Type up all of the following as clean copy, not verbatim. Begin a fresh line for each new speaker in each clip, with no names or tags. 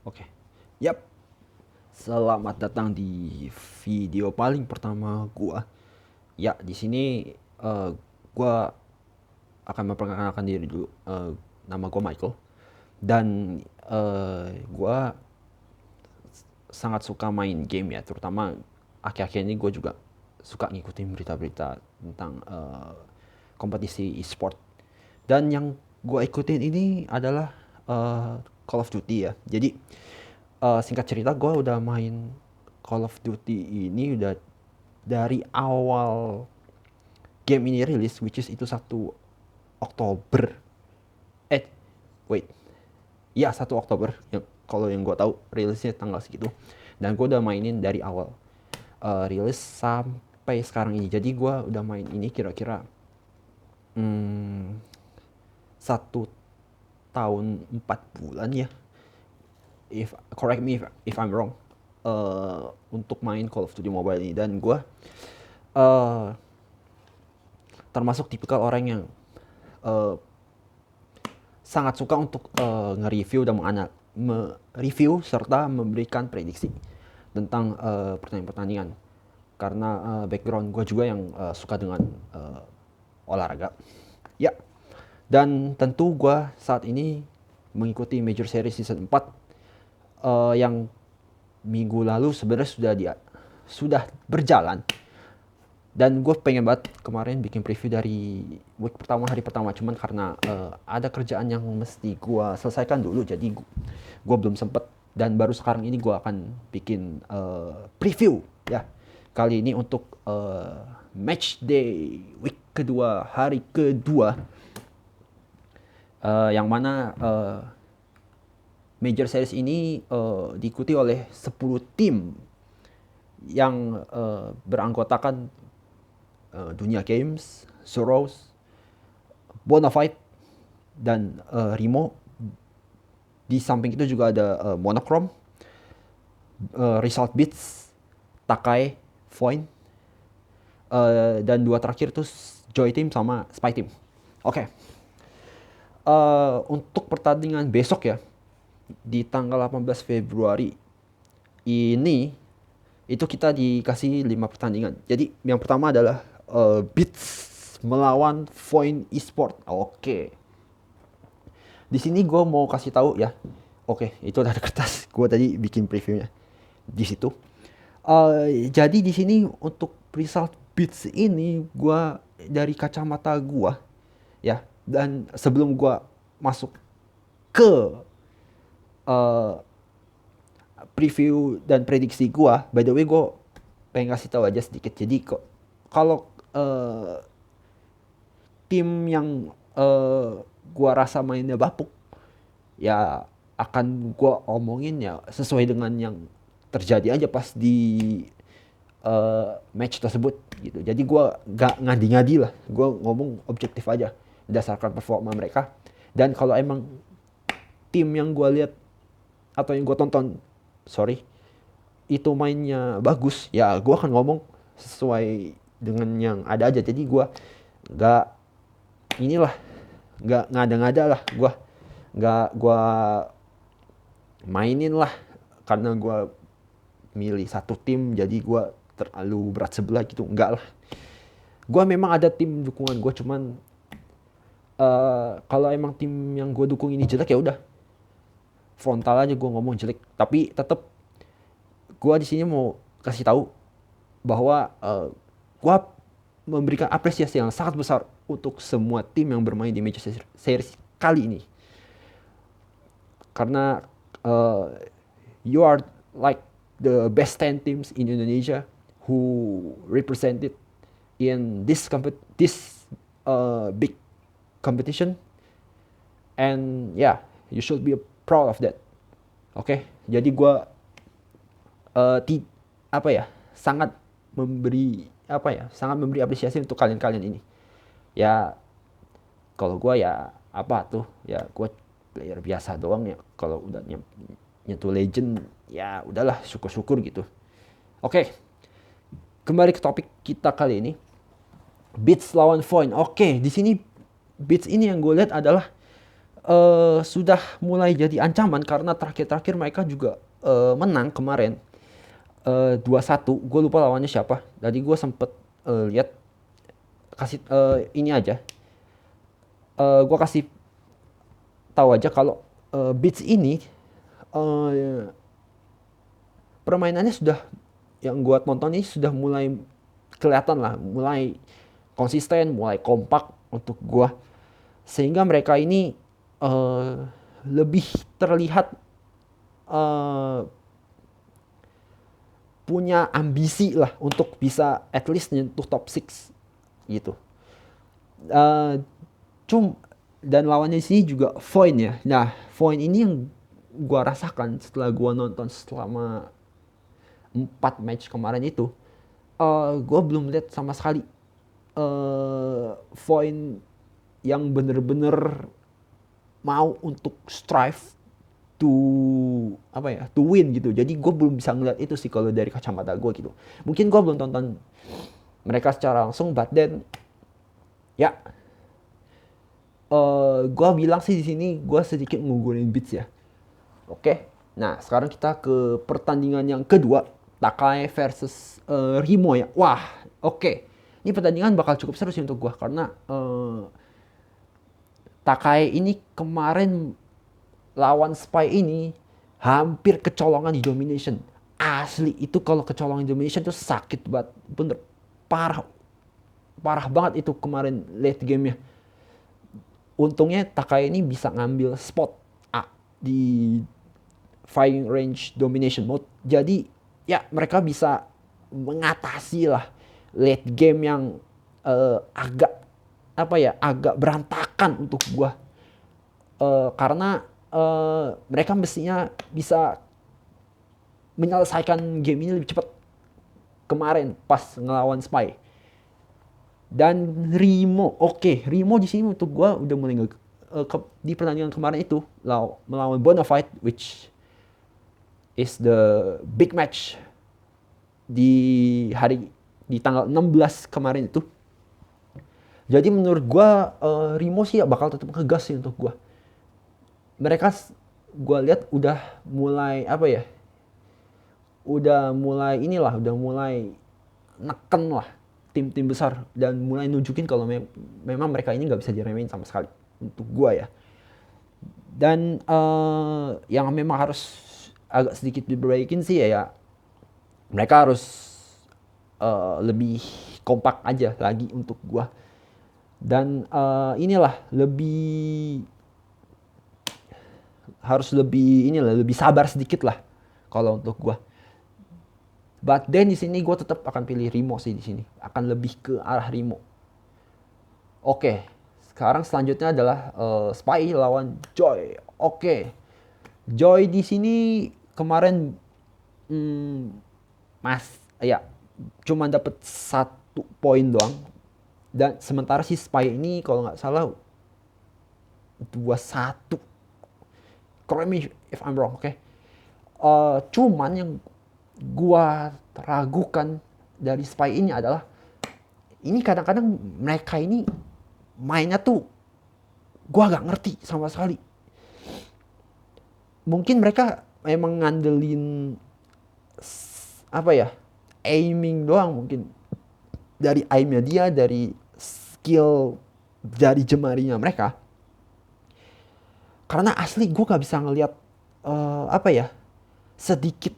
Oke. Yap. Selamat datang di video paling pertama gua. Ya, di sini gua akan memperkenalkan diri dulu. Nama gua Michael dan gua sangat suka main game ya, terutama akhir-akhir ini gue juga suka ngikutin berita-berita tentang kompetisi e-sport. Dan yang gue ikutin ini adalah Call of Duty ya. Jadi singkat cerita gue udah main Call of Duty ini udah dari awal game ini rilis, which is itu 1 Oktober. Eh, wait. Ya 1 Oktober. Yang kalau yang gue tahu rilisnya tanggal segitu. Dan gue udah mainin dari awal rilis sampai sekarang ini. Jadi gue udah main ini kira-kira 1 tahun 4 bulan ya. Correct me if I'm wrong. Untuk main Call of Duty Mobile ini, dan gue termasuk tipikal orang yang sangat suka untuk nge-review dan mereview serta memberikan prediksi tentang pertandingan-pertandingan, karena background gue juga yang suka dengan olahraga ya. Dan tentu gue saat ini mengikuti Major Series Season 4 yang minggu lalu sebenarnya sudah berjalan. Dan gue pengen banget kemarin bikin preview dari week pertama, hari pertama, cuman karena ada kerjaan yang mesti gue selesaikan dulu, jadi gue belum sempet. Dan baru sekarang ini gue akan bikin preview ya kali ini untuk match day week kedua, hari kedua, yang mana Major Series ini diikuti oleh 10 tim yang beranggotakan Dunia Games, Soros, Bonafide, dan Rimo. Di samping itu juga ada Monochrome, Result Beats, Takai, Foin, dan 2 terakhir tuh Joy Team sama Spy Team. Oke. Untuk pertandingan besok ya, di tanggal 18 Februari ini, itu kita dikasih 5 pertandingan. Jadi yang pertama adalah Beats melawan Foin Esport. Oke. Di sini gue mau kasih tahu ya. Oke, itu ada kertas. Gue tadi bikin previewnya di situ. Jadi di sini untuk result Beats ini, gue dari kacamata gue ya. Dan sebelum gue masuk ke preview dan prediksi gue, by the way gue pengen kasih tahu aja sedikit. Jadi kok kalau tim yang gua rasa mainnya bapuk, ya akan gua omongin ya sesuai dengan yang terjadi aja pas di match tersebut gitu. Jadi gua gak ngadi-ngadi lah, gua ngomong objektif aja berdasarkan performa mereka. Dan kalau emang tim yang gua lihat atau yang gua tonton, sorry, itu mainnya bagus, ya gua akan ngomong sesuai dengan yang ada aja. Jadi gua gak inilah, nggak ngada-ngada lah, gua mainin lah karena gua milih satu tim jadi gua terlalu berat sebelah gitu, enggak lah. Gua memang ada tim dukungan gua, cuman kalau emang tim yang gua dukung ini jelek, ya udah frontal aja gua ngomong jelek. Tapi tetap gua di sini mau kasih tahu bahwa gua memberikan apresiasi yang sangat besar untuk semua tim yang bermain di Major Series kali ini. Karena you are like the best 10 teams in Indonesia who represented in this big competition, and yeah, you should be proud of that. Oke, jadi gue apa ya, sangat memberi apresiasi untuk kalian-kalian ini. Ya kalau gue ya apa tuh, ya gue player biasa doang ya. Kalau udah nyentuh legend, ya udahlah, syukur-syukur gitu. Oke, kembali ke topik kita kali ini. Beats lawan Foin. Oke, di sini Beats ini yang gue lihat adalah sudah mulai jadi ancaman karena terakhir-terakhir mereka juga menang kemarin 2-1. Gue lupa lawannya siapa. Tadi gue sempet lihat, kasih ini aja. Gue kasih tahu aja kalau Beats ini permainannya sudah, yang gue tonton ini sudah mulai kelihatan lah, mulai konsisten, mulai kompak untuk gue, sehingga mereka ini lebih terlihat punya ambisi lah untuk bisa at least nyentuh top 6 gitu. Dan lawannya di sini juga Foyne ya. Nah, Foyne ini yang gua rasakan setelah gua nonton selama 4 match kemarin itu, gua belum lihat sama sekali Foyne yang bener-bener mau untuk strive to to win gitu. Jadi gue belum bisa ngeliat itu sih kalau dari kacamata gue gitu. Mungkin gue belum tonton mereka secara langsung, but then ya gue bilang sih di sini gue sedikit ngunggurin Beats ya. Oke. Nah, sekarang kita ke pertandingan yang kedua, Takai versus Rimo ya. Wah, oke. Ini pertandingan bakal cukup seru sih untuk gue karena Takai ini kemarin lawan Spy ini hampir kecolongan di domination. Asli itu kalau kecolongan di domination tuh sakit banget. Bener parah. Parah banget itu kemarin late gamenya. Untungnya Takai ini bisa ngambil spot A di firing range domination mode. Jadi ya mereka bisa mengatasi lah late game yang agak agak berantakan untuk gua. Karena mereka mestinya bisa menyelesaikan game ini lebih cepat kemarin pas ngelawan Spy. Dan Rimo, Rimo di sini untuk gue udah mulai di pertandingan kemarin itu melawan Bonafide, which is the big match di tanggal 16 kemarin itu. Jadi menurut gue Rimo sih bakal tetap ngegas sih untuk gue. Mereka gue lihat udah mulai udah mulai neken lah tim-tim besar dan mulai nunjukin kalau memang mereka ini nggak bisa diremehin sama sekali untuk gue ya. Dan yang memang harus agak sedikit diperbaikin sih ya mereka harus lebih kompak aja lagi untuk gue. Dan lebih sabar sedikit lah kalau untuk gue. But then di sini gue tetap akan pilih Rimo sih di sini. Akan lebih ke arah Rimo. Oke, sekarang selanjutnya adalah Spy lawan Joy. Joy di sini kemarin cuma dapat 1 poin doang. Dan sementara si Spy ini kalau nggak salah 2-1. Correct me if I'm wrong, oke? Cuman yang gua ragukan dari Spy ini adalah ini kadang-kadang mereka ini mainnya tuh gua gak ngerti sama sekali. Mungkin mereka memang ngandelin aiming doang mungkin, dari aimnya dia, dari skill dari jemarinya mereka. Karena asli gue gak bisa ngelihat sedikit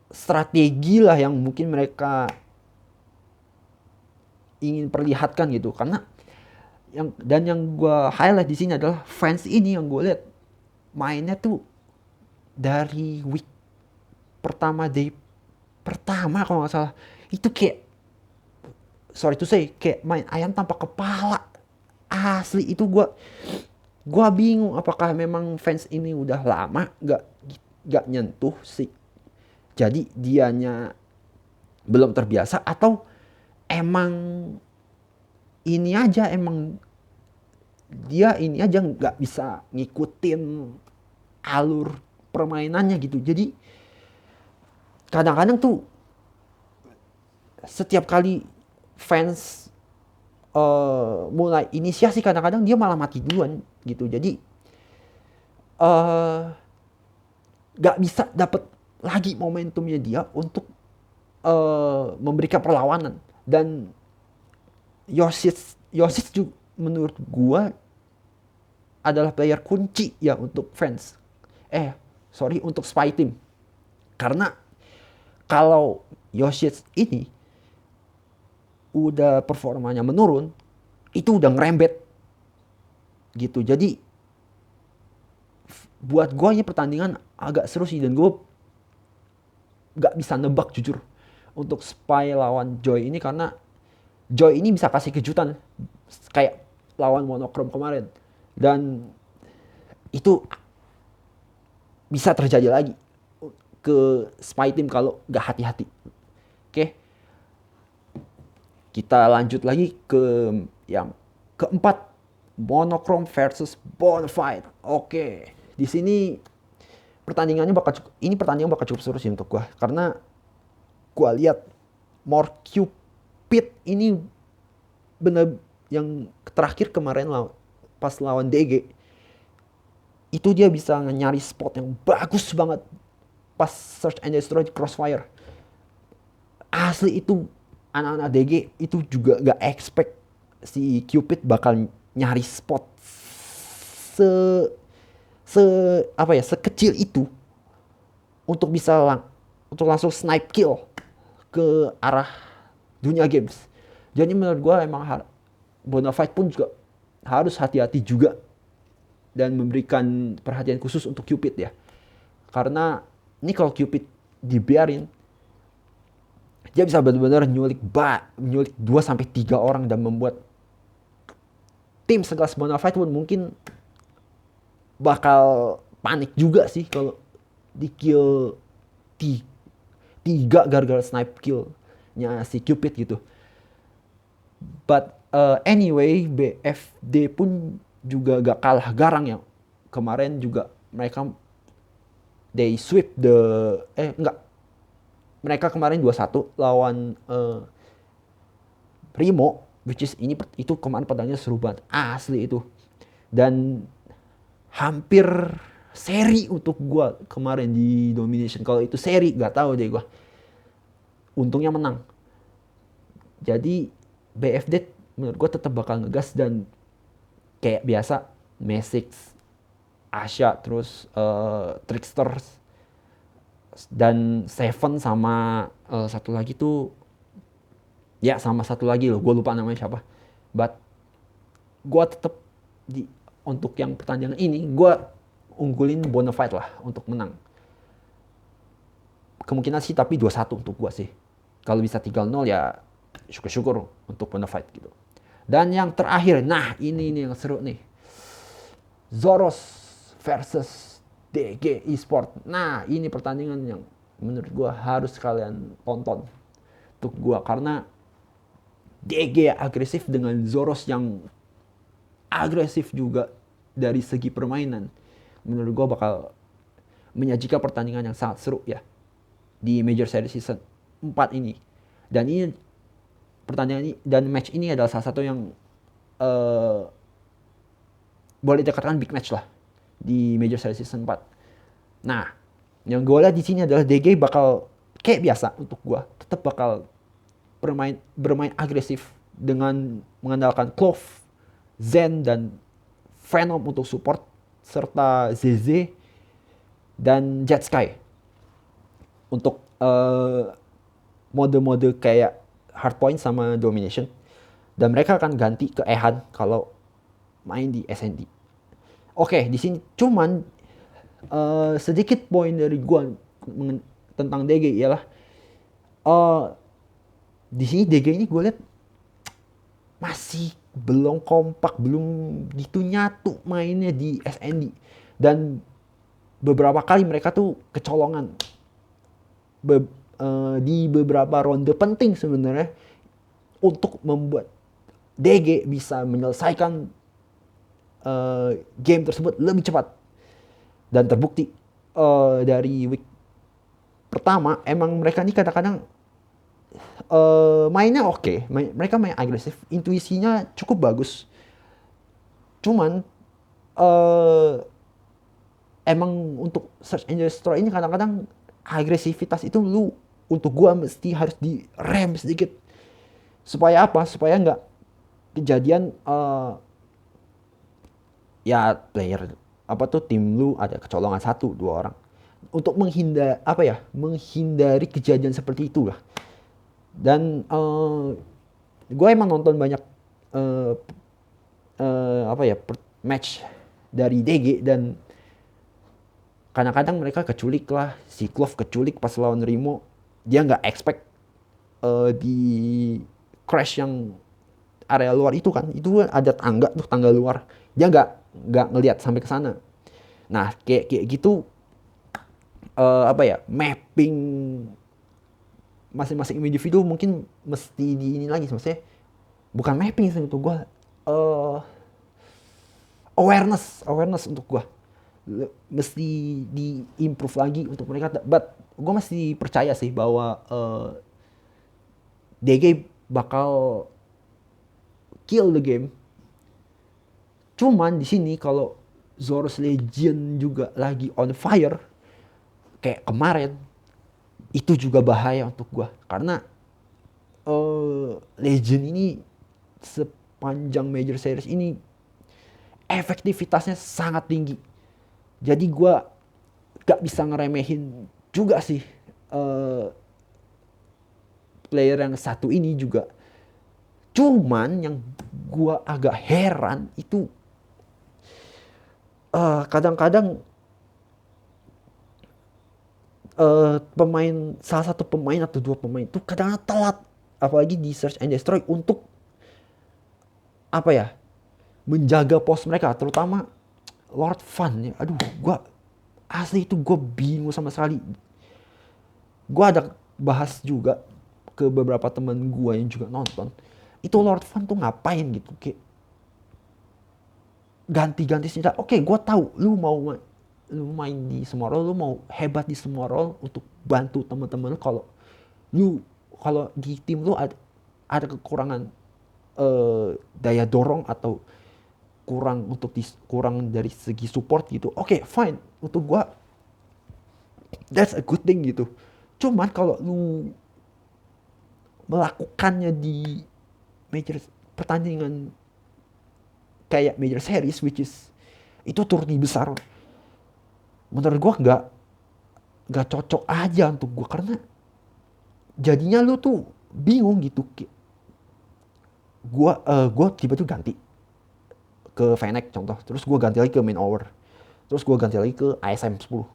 strategi lah yang mungkin mereka ingin perlihatkan gitu. Karena yang gue highlight di sini adalah fans ini yang gue lihat mainnya tuh dari week pertama, day pertama kalau nggak salah, itu kayak sorry to say kayak main ayam tanpa kepala. Asli itu gue bingung apakah memang fans ini udah lama gak nyentuh sih, jadi dianya belum terbiasa, atau emang dia ini aja nggak bisa ngikutin alur permainannya gitu. Jadi kadang-kadang tuh setiap kali fans mulai inisiasi, kadang-kadang dia malah mati duluan gitu. Jadi eh gak bisa dapat lagi momentumnya dia untuk memberikan perlawanan. Dan Yoshic juga menurut gua adalah player kunci ya untuk fans. Untuk Spy Team. Karena kalau Yoshic ini udah performanya menurun, itu udah ngerembet gitu. Jadi buat gue ini pertandingan agak seru sih, dan gue gak bisa nebak jujur untuk Spy lawan Joy ini, karena Joy ini bisa kasih kejutan kayak lawan Monochrome kemarin, dan itu bisa terjadi lagi ke Spy Team kalau gak hati-hati. Oke, kita lanjut lagi ke yang keempat, Monochrome versus Bonafide. Oke, di sini pertandingan bakal cukup seru sih untuk gua, karena gua lihat More Cupid ini bener yang terakhir kemarin pas lawan DG itu dia bisa nyari spot yang bagus banget pas search and destroy crossfire. Asli itu anak-anak DG itu juga gak expect si Cupid bakal nyari spot se se apa ya sekecil itu untuk bisa untuk langsung snipe kill ke arah dunia games. Jadi menurut gue emang Bonafide pun juga harus hati-hati juga dan memberikan perhatian khusus untuk Cupid ya. Karena ini kalau Cupid dibiarin, dia bisa benar-benar nyulik 2 sampai 3 orang dan membuat tim sekelas Bonafide pun mungkin bakal panik juga sih kalau di kill 3 gara-gara snipe killnya si Cupid gitu. But anyway, BFD pun juga gak kalah garang ya. Kemarin juga mereka they sweep mereka kemarin 2-1 lawan Primo, which is itu kemarin pertandingannya seru banget asli itu, dan hampir seri untuk gue kemarin di domination. Kalau itu seri gak tahu deh gue, untungnya menang. Jadi BFD menurut gue tetap bakal ngegas, dan kayak biasa Mesix, Asha, terus Tricksters, dan Seven sama satu lagi tuh ya, sama satu lagi loh, gue lupa namanya siapa. But gue tetap untuk yang pertandingan ini gue unggulin Bonafide lah untuk menang. Kemungkinan sih tapi 2-1 untuk gue sih. Kalau bisa 3-0 ya syukur-syukur untuk Bonafide gitu. Dan yang terakhir, nah ini yang seru nih, Zoros versus DG Esport. Nah ini pertandingan yang menurut gue harus kalian tonton untuk gue, karena DG agresif dengan Zoros yang agresif juga dari segi permainan. Menurut gue bakal menyajikan pertandingan yang sangat seru ya di Major Series Season 4 ini. Dan ini pertandingan ini dan match ini adalah salah satu yang boleh dikatakan big match lah di Major Series Season 4. Nah, yang gue lihat di sini adalah DG bakal kayak biasa untuk gue, tetap bakal bermain agresif dengan mengandalkan Clove, Zen, dan Venom untuk support, serta ZZ dan Jet Sky untuk mode-mode kayak Hardpoint sama Domination. Dan mereka akan ganti ke Ehan kalau main di SND. Oke, di sini cuman sedikit poin dari gua tentang DG ialah di sini DG ini gue lihat masih belum kompak, belum gitu nyatu mainnya di SND, dan beberapa kali mereka tuh kecolongan di beberapa ronde penting sebenarnya untuk membuat DG bisa menyelesaikan game tersebut lebih cepat. Dan terbukti dari week pertama emang mereka ini kadang-kadang mainnya oke. Mereka main agresif, intuisinya cukup bagus. Cuman emang untuk search and destroy ini kadang-kadang agresivitas itu lu untuk gua mesti harus direm sedikit. Supaya apa? Supaya nggak kejadian ya player apa tuh tim lu ada kecolongan 1-2 orang. Untuk menghindari kejadian seperti itu lah. Dan gue emang nonton banyak uh, match dari DG, dan kadang-kadang mereka keculik lah, si Clove keculik pas lawan Rimo, dia nggak expect di crash yang area luar itu kan, itu ada tangga luar, dia nggak ngelihat sampai ke sana. Nah kayak gitu mapping masing-masing individu mungkin mesti di ini lagi, maksudnya bukan mapping sih untuk gue, awareness untuk gue mesti di improve lagi untuk mereka. But gue masih percaya sih bahwa DG bakal kill the game. Cuman di sini kalau Zoros Legion juga lagi on fire kayak kemarin, itu juga bahaya untuk gue, karena Legend ini sepanjang major series ini efektivitasnya sangat tinggi. Jadi gue gak bisa ngeremehin juga sih player yang satu ini juga. Cuman yang gue agak heran itu kadang-kadang salah satu pemain atau 2 pemain itu kadang-kadang telat, apalagi di search and destroy, untuk menjaga pos mereka, terutama Lord Van ya. Aduh, gue asli itu gue bingung sama sekali. Gue ada bahas juga ke beberapa teman gue yang juga nonton, itu Lord Van tuh ngapain gitu, kayak ganti-ganti senjata. Oke, gue tahu lu main di semua role, lu mau hebat di semua role untuk bantu teman-teman lu. Kalau di tim lu ada kekurangan daya dorong atau kurang dari segi support gitu, oke, fine, untuk gue that's a good thing gitu. Cuman kalau lu melakukannya di major pertandingan kayak major series, which is itu turni besar, menurut gue nggak cocok aja untuk gue, karena jadinya lu tuh bingung gitu. Gue tiba-tiba ganti ke Fennec contoh, terus gue ganti lagi ke main hour, terus gue ganti lagi ke ASM 10,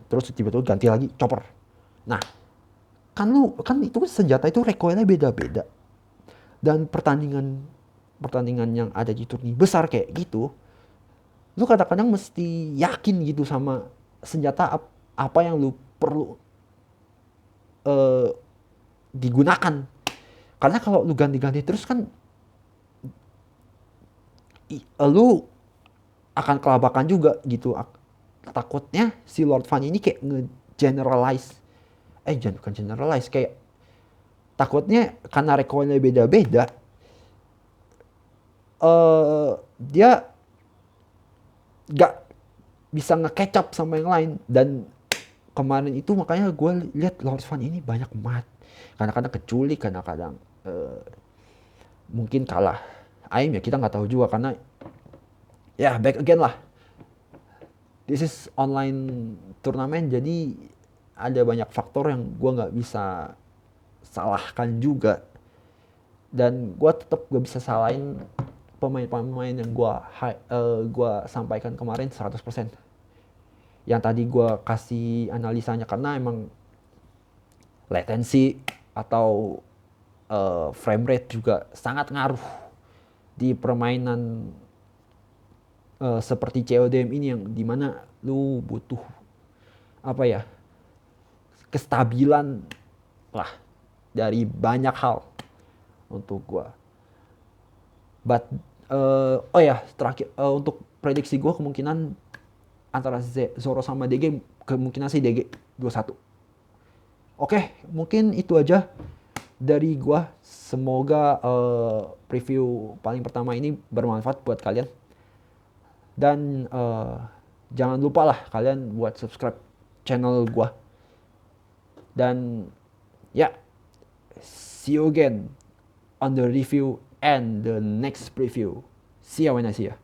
terus tiba-tiba ganti lagi chopper. Nah kan itu senjata itu recoilnya beda-beda, dan pertandingan yang ada di turni besar kayak gitu, lu kadang-kadang mesti yakin gitu sama senjata apa yang lu perlu digunakan. Karena kalau lu ganti-ganti terus kan lu akan kelabakan juga gitu. Takutnya si Lord Van ini kayak nge-generalize, bukan generalize, kayak takutnya karena recoilnya beda-beda, dia gak bisa nge-catch up sama yang lain. Dan kemarin itu makanya gue lihat Lord Van ini banyak kadang-kadang keculik, kadang-kadang mungkin kalah aim ya, kita nggak tahu juga, karena ya back again lah, this is online turnamen, jadi ada banyak faktor yang gue nggak bisa salahkan juga. Dan gue tetap gak bisa salahin pemain-pemain yang gue sampaikan kemarin 100%. Yang tadi gue kasih analisanya, karena emang latency atau frame rate juga sangat ngaruh di permainan seperti CODM ini, yang dimana lu butuh kestabilan lah dari banyak hal untuk gue. But terakhir, untuk prediksi gue kemungkinan antara Zoro sama DG, kemungkinan sih DG 2-1. Oke, mungkin itu aja dari gue. Semoga preview paling pertama ini bermanfaat buat kalian. Dan Jangan lupa lah kalian buat subscribe channel gua. Dan ya, see you again on the review and the next preview. See ya when I see ya.